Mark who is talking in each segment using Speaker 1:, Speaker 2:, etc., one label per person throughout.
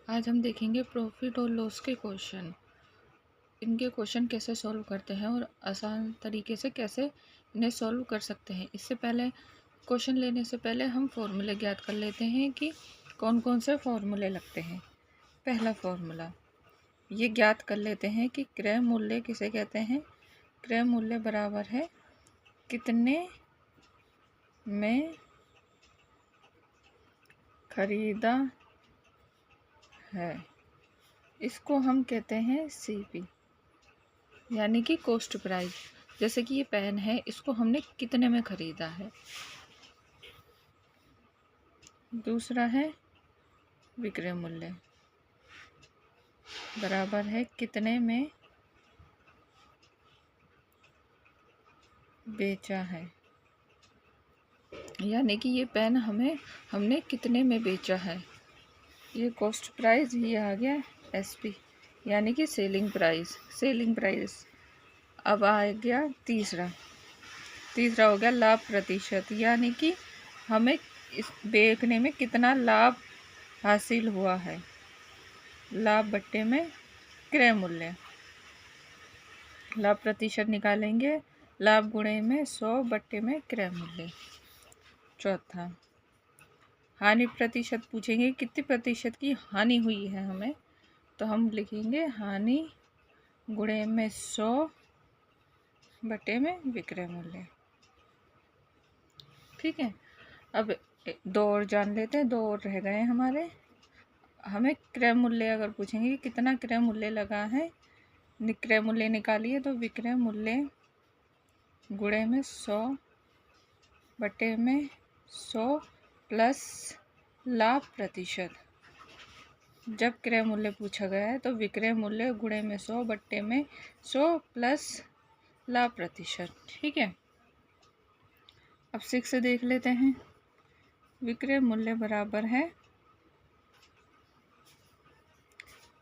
Speaker 1: आज हम देखेंगे प्रॉफिट और लॉस के क्वेश्चन। इनके क्वेश्चन कैसे सॉल्व करते हैं और आसान तरीके से कैसे इन्हें सॉल्व कर सकते हैं। इससे पहले क्वेश्चन लेने से पहले हम फॉर्मूले ज्ञात कर लेते हैं कि कौन कौन से फॉर्मूले लगते हैं। पहला फॉर्मूला ये ज्ञात कर लेते हैं कि क्रय मूल्य किसे कहते हैं। क्रय मूल्य बराबर है कितने में खरीदा है, इसको हम कहते हैं सीपी, यानी कि कॉस्ट प्राइस। जैसे कि ये पेन है, इसको हमने कितने में खरीदा है। दूसरा है विक्रय मूल्य बराबर है कितने में बेचा है, यानी कि ये पेन हमने कितने में बेचा है। ये कॉस्ट प्राइस, ये आ गया एसपी, यानी कि सेलिंग प्राइस। अब आ गया तीसरा हो गया लाभ प्रतिशत, यानी कि हमें इस बेचने में कितना लाभ हासिल हुआ है। लाभ बट्टे में क्रय मूल्य, लाभ प्रतिशत निकालेंगे, लाभ गुणे में 100 बट्टे में क्रय मूल्य। चौथा हानि प्रतिशत पूछेंगे, कितने प्रतिशत की हानि हुई है हमें, तो हम लिखेंगे हानि गुणे में 100 बट्टे में विक्रय मूल्य। ठीक है, अब दो और जान लेते हैं, दो और रह गए हमारे। हमें क्रय मूल्य अगर पूछेंगे कितना क्रय मूल्य लगा है, क्रय मूल्य निकालिए, तो विक्रय मूल्य गुणे में 100 बटे में 100 प्लस लाभ प्रतिशत। जब क्रय मूल्य पूछा गया है तो विक्रय मूल्य गुणे में 100 बट्टे में 100 प्लस लाभ प्रतिशत। ठीक है, अब 6 से देख लेते हैं। विक्रय मूल्य बराबर है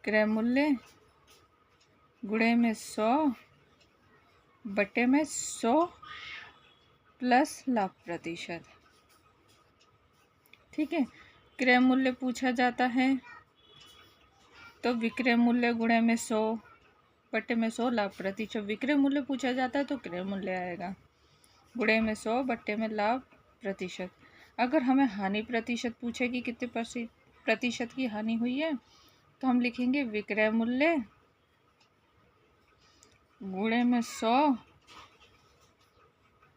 Speaker 1: क्रय मूल्य गुणे में 100 बटे में 100 प्लस लाभ प्रतिशत। ठीक है, क्रय मूल्य पूछा जाता है तो विक्रय मूल्य गुणे में 100 बटे में 100 लाभ प्रतिशत। विक्रय मूल्य पूछा जाता है तो क्रय मूल्य आएगा गुणे में 100 बटे में लाभ प्रतिशत। अगर हमें हानि प्रतिशत पूछे कि कितने प्रतिशत की हानि हुई है, तो हम लिखेंगे विक्रय मूल्य गुणे में 100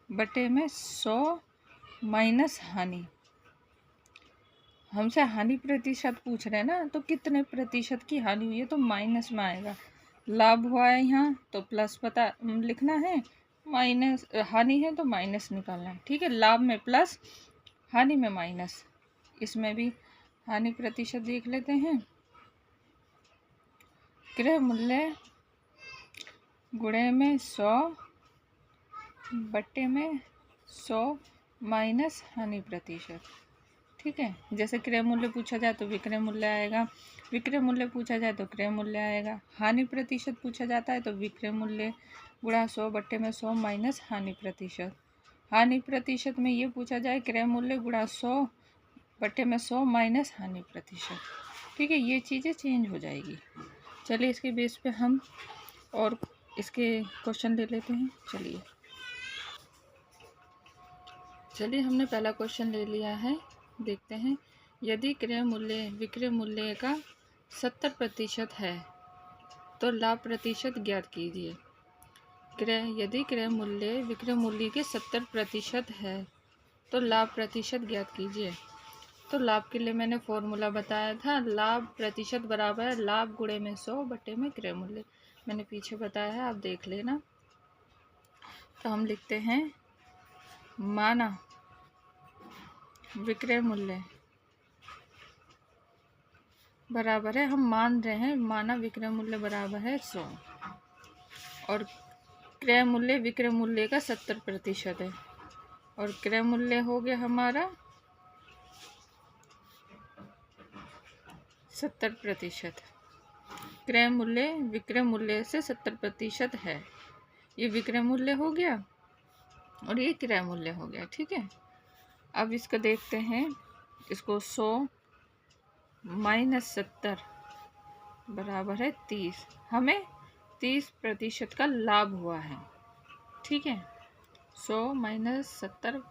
Speaker 1: बटे में 100 माइनस हानि। हमसे हानि प्रतिशत पूछ रहे हैं ना, तो कितने प्रतिशत की हानि हुई है तो माइनस में आएगा। लाभ हुआ है यहाँ तो प्लस पता लिखना है, माइनस हानि है तो माइनस निकालना है। ठीक है, लाभ में प्लस, हानि में माइनस। इसमें भी हानि प्रतिशत देख लेते हैं। क्रय मूल्य गुणे में 100 बट्टे में 100 माइनस हानि प्रतिशत। ठीक है, जैसे क्रय मूल्य पूछा जाए तो विक्रय मूल्य आएगा, विक्रय मूल्य पूछा जाए तो क्रय मूल्य आएगा। हानि प्रतिशत पूछा जाता है तो विक्रय मूल्य गुणा 100 बट्टे में 100 माइनस हानि प्रतिशत। हानि प्रतिशत में ये पूछा जाए क्रय मूल्य गुणा 100 बट्टे में 100 माइनस हानि प्रतिशत। ठीक है, ये चीज़ें चेंज हो जाएगी। चलिए इसके बेस पे हम और इसके क्वेश्चन ले लेते हैं। चलिए हमने पहला क्वेश्चन ले लिया है, देखते हैं। यदि क्रय मूल्य विक्रय मूल्य का 70% है तो लाभ प्रतिशत ज्ञात कीजिए। यदि क्रय मूल्य विक्रय मूल्य के 70% है तो लाभ प्रतिशत ज्ञात कीजिए। तो लाभ के लिए मैंने फॉर्मूला बताया था, लाभ प्रतिशत बराबर है लाभ गुणे में 100 बटे में क्रय मूल्य। मैंने पीछे बताया है, आप देख लेना। तो हम लिखते हैं माना विक्रय मूल्य बराबर है, हम मान रहे हैं, माना विक्रय मूल्य बराबर है 100 और क्रय मूल्य विक्रय मूल्य का 70% है, और क्रय मूल्य हो गया हमारा 70%। क्रय मूल्य विक्रय मूल्य से 70% है, ये विक्रय मूल्य हो गया और ये क्रय मूल्य हो गया। ठीक है, अब इसका देखते हैं, इसको 100 माइनस 70 बराबर है 30। हमें 30% का लाभ हुआ है। ठीक है, 100 माइनस 70,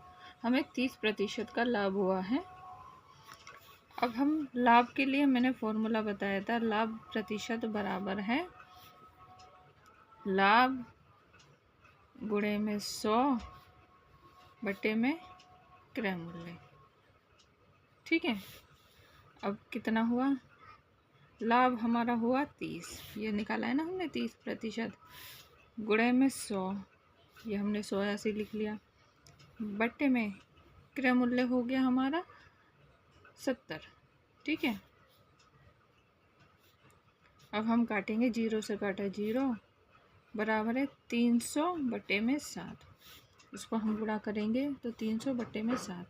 Speaker 1: हमें 30% का लाभ हुआ है। अब हम लाभ के लिए मैंने फॉर्मूला बताया था, लाभ प्रतिशत बराबर है लाभ गुणे में 100 बटे में क्रय मूल्य। ठीक है, अब कितना हुआ, लाभ हमारा हुआ 30, ये निकाला है ना हमने 30%, गुणे में 100, ये हमने 100 ऐसे लिख लिया, बटे में क्रय मूल्य हो गया हमारा 70। ठीक है, अब हम काटेंगे, 0 से काटा 0, बराबर है 300 बटे में 7। इसको हम गुणा करेंगे तो 300 बटे में 7।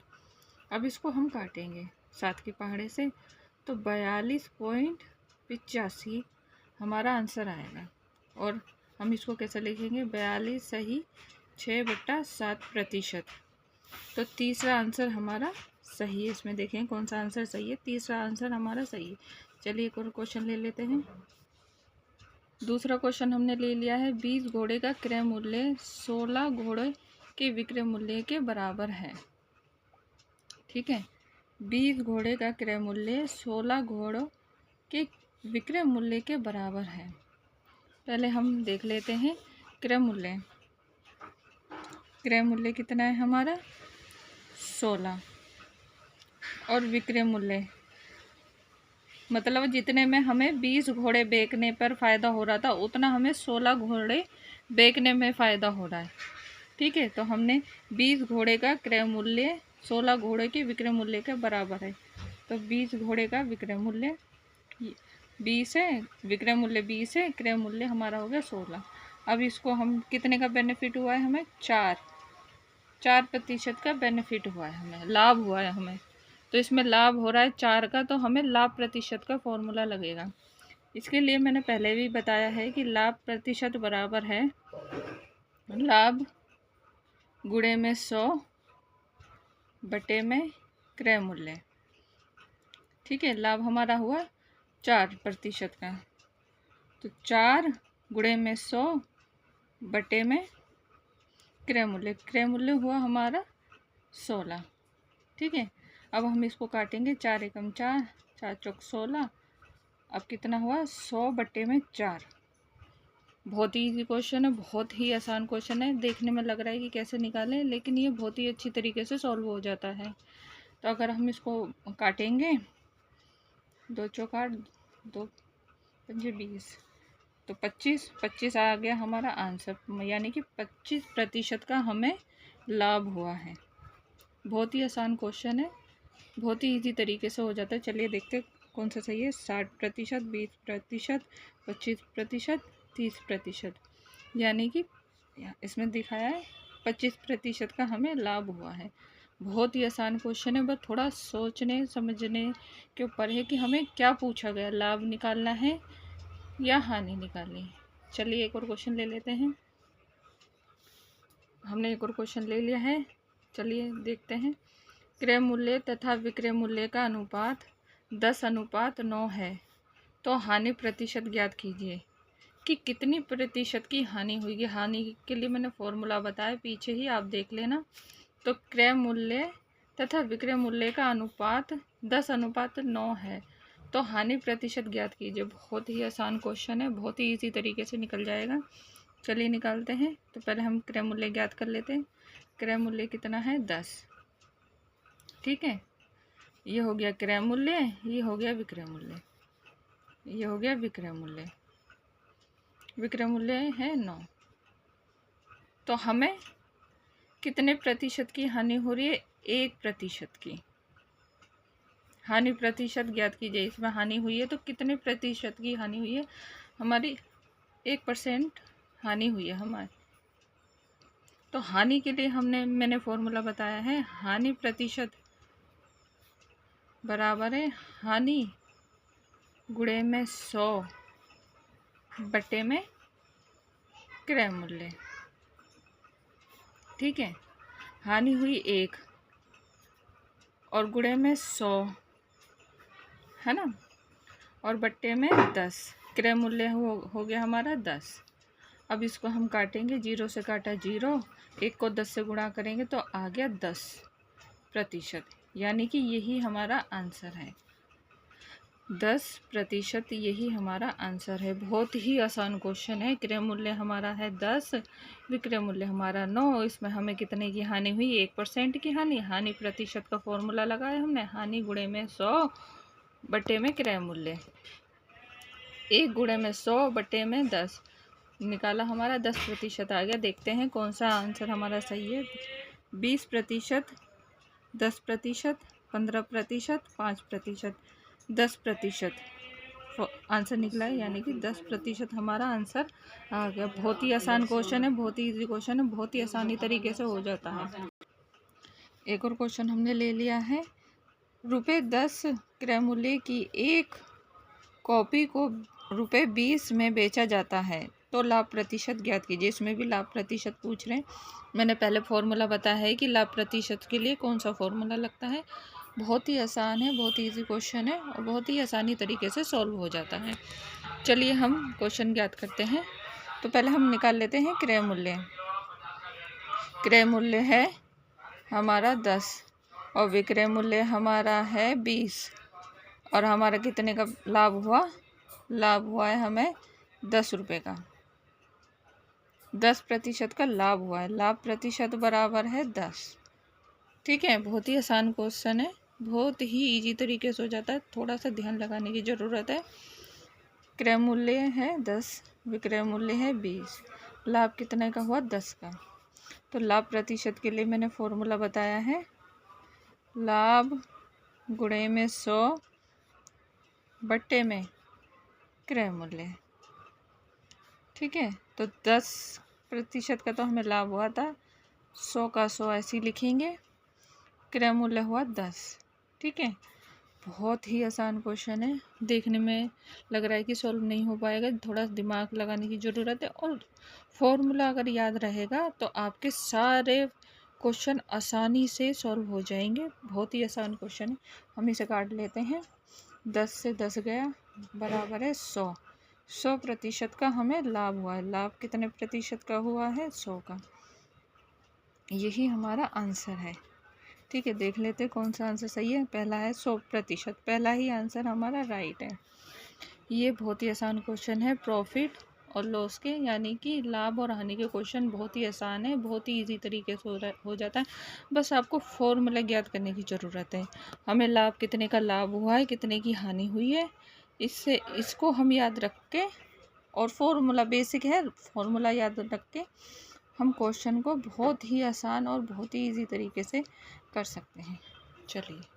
Speaker 1: अब इसको हम काटेंगे 7 के पहाड़े से, तो 42.85 हमारा आंसर आएगा। और हम इसको कैसे लिखेंगे, 42 सही 6/7%। तो तीसरा आंसर हमारा सही है। इसमें देखें कौन सा आंसर सही है, तीसरा आंसर हमारा सही है। चलिए एक और क्वेश्चन ले लेते हैं। दूसरा क्वेश्चन हमने ले लिया है, 20 घोड़े का क्रय मूल्य 16 घोड़े के विक्रय मूल्य के बराबर है। ठीक है, 20 घोड़े का क्रय मूल्य 16 घोड़ों के विक्रय मूल्य के बराबर है। पहले हम देख लेते हैं क्रय मूल्य। क्रय मूल्य कितना है हमारा 16, और विक्रय मूल्य मतलब जितने में हमें 20 घोड़े बेचने पर फ़ायदा हो रहा था, उतना हमें 16 घोड़े बेचने में फ़ायदा हो रहा है। ठीक है, तो हमने 20 घोड़े का क्रय मूल्य 16 घोड़े के विक्रय मूल्य के बराबर है। तो 20 घोड़े का विक्रय मूल्य 20 है, विक्रय मूल्य 20 है, क्रय मूल्य हमारा हो गया 16। अब इसको हम कितने का बेनिफिट हुआ है, हमें 4% का बेनिफिट हुआ है, हमें लाभ हुआ है हमें। तो इसमें लाभ हो रहा है 4 का, तो हमें लाभ प्रतिशत का फॉर्मूला लगेगा। इसके लिए मैंने पहले भी बताया है कि लाभ प्रतिशत बराबर है लाभ गुणे में 100 बटे में क्रय मूल्य। ठीक है, लाभ हमारा हुआ 4% का, तो 4 गुणे में 100 बटे में क्रय मूल्य। क्रय मूल्य हुआ हमारा 16। ठीक है, अब हम इसको काटेंगे, 4 एकम 4, 4 चौक 16। अब कितना हुआ 100 बटे में 4। बहुत ही इजी क्वेश्चन है, बहुत ही आसान क्वेश्चन है। देखने में लग रहा है कि कैसे निकालें, लेकिन ये बहुत ही अच्छी तरीके से सॉल्व हो जाता है। तो अगर हम इसको काटेंगे, 2 चौक 8, 2 पंजे 20, तो 25 आ गया हमारा आंसर, यानी कि 25% का हमें लाभ हुआ है। बहुत ही आसान क्वेश्चन है, बहुत ही इजी तरीके से हो जाता है। चलिए देखते कौन सा सही है, 60%, 20%, 25%, 30%, यानी कि इसमें दिखाया है 25% का हमें लाभ हुआ है। बहुत ही आसान क्वेश्चन है, बस थोड़ा सोचने समझने के ऊपर है कि हमें क्या पूछा गया, लाभ निकालना है या हानि निकालनी है। चलिए एक और क्वेश्चन ले लेते हैं। हमने एक और क्वेश्चन ले लिया है, चलिए देखते हैं। क्रय मूल्य तथा विक्रय मूल्य का अनुपात 10:9 है, तो हानि प्रतिशत ज्ञात कीजिए कि कितनी प्रतिशत की हानि हुई है। हानि के लिए मैंने फॉर्मूला बताया, पीछे ही आप देख लेना। तो क्रय मूल्य तथा विक्रय मूल्य का अनुपात 10:9 है, तो हानि प्रतिशत ज्ञात कीजिए। बहुत ही आसान क्वेश्चन है, बहुत ही इजी तरीके से निकल जाएगा। चलिए निकालते हैं। तो पहले हम क्रय मूल्य ज्ञात कर लेते हैं। क्रय मूल्य कितना है 10। ठीक है, ये हो गया क्रय मूल्य, ये हो गया विक्रय मूल्य, ये हो गया विक्रय मूल्य। विक्रय मूल्य है 9। तो हमें कितने प्रतिशत की हानि हो रही है, 1% की हानि प्रतिशत ज्ञात कीजिए। इसमें हानि हुई है तो कितने प्रतिशत की हानि हुई है, हमारी 1% हानि हुई है हमारी। तो हानि के लिए मैंने फॉर्मूला बताया है, हानि प्रतिशत बराबर है हानि गुणे में 100 बटे में क्रय मूल्य। ठीक है, हानि हुई 1 और गुणे में 100 है ना, और बट्टे में 10। क्रय मूल्य हो गया हमारा 10। अब इसको हम काटेंगे, 0 से काटा 0, 1 को 10 से गुणा करेंगे तो आ गया 10%, यानी कि यही हमारा आंसर है। 10%, यही हमारा आंसर है। बहुत ही आसान क्वेश्चन है। क्रय मूल्य हमारा है 10, विक्रय मूल्य हमारा 9। इसमें हमें कितने की हानि हुई? 1% की हानि। हानि प्रतिशत का फॉर्मूला लगाया हमने, हानि गुणे में 100 बटे में क्रय मूल्य। 1 गुणे में 100 बटे में 10 निकाला, हमारा 10% आ गया। देखते हैं कौन सा आंसर हमारा सही है। 20%, 10%, 15%, 5%, 10% आंसर निकला है, यानी कि 10% हमारा आंसर आ गया। बहुत ही आसान क्वेश्चन है, बहुत ही इजी क्वेश्चन है, बहुत ही आसानी तरीके से हो जाता है। एक और क्वेश्चन हमने ले लिया है। ₹10 क्रय मूल्य की एक कॉपी को ₹20 में बेचा जाता है तो लाभ प्रतिशत ज्ञात कीजिए। इसमें भी लाभ प्रतिशत पूछ रहे हैं। मैंने पहले फॉर्मूला बताया है कि लाभ प्रतिशत के लिए कौन सा फॉर्मूला लगता है। बहुत ही आसान है, बहुत ही इजी क्वेश्चन है और बहुत ही आसानी तरीके से सॉल्व हो जाता है। चलिए हम क्वेश्चन ज्ञात करते हैं। तो पहले हम निकाल लेते हैं क्रय मूल्य। क्रय मूल्य है हमारा 10 और विक्रय मूल्य हमारा है 20 और हमारा कितने का लाभ हुआ? लाभ हुआ है हमें 10 रुपये का। 10% का लाभ हुआ है। लाभ प्रतिशत बराबर है 10। ठीक है, बहुत ही आसान क्वेश्चन है, बहुत ही इजी तरीके से हो जाता है। थोड़ा सा ध्यान लगाने की ज़रूरत है। क्रय मूल्य है 10, विक्रय मूल्य है 20, लाभ कितने का हुआ? 10 का। तो लाभ प्रतिशत के लिए मैंने फॉर्मूला बताया है, लाभ गुणे में 100 बट्टे में क्रय मूल्य। ठीक है, तो 10% का तो हमें लाभ हुआ था, 100 का 100 ऐसे ही लिखेंगे, क्रय मूल्य हुआ 10। ठीक है, बहुत ही आसान क्वेश्चन है। देखने में लग रहा है कि सॉल्व नहीं हो पाएगा, थोड़ा दिमाग लगाने की ज़रूरत है और फॉर्मूला अगर याद रहेगा तो आपके सारे क्वेश्चन आसानी से सॉल्व हो जाएंगे। बहुत ही आसान क्वेश्चन है। हम इसे काट लेते हैं। 10 से 10 गया, बराबर है 100। 100% का हमें लाभ हुआ है। लाभ कितने प्रतिशत का हुआ है? 100 का। यही हमारा आंसर है। ठीक है, देख लेते हैं कौन सा आंसर सही है। पहला है 100%, पहला ही आंसर हमारा राइट है। ये बहुत ही आसान क्वेश्चन है प्रॉफिट और लॉस के, यानी कि लाभ और हानि के क्वेश्चन बहुत ही आसान है, बहुत ही इजी तरीके से हो जाता है। बस आपको फॉर्मूला ज्ञात करने की ज़रूरत है। हमें लाभ कितने का लाभ हुआ है, कितने की हानि हुई है, इसको हम याद रख के, और फॉर्मूला बेसिक है, फॉर्मूला याद रख के हम क्वेश्चन को बहुत ही आसान और बहुत ही इजी तरीके से कर सकते हैं। चलिए।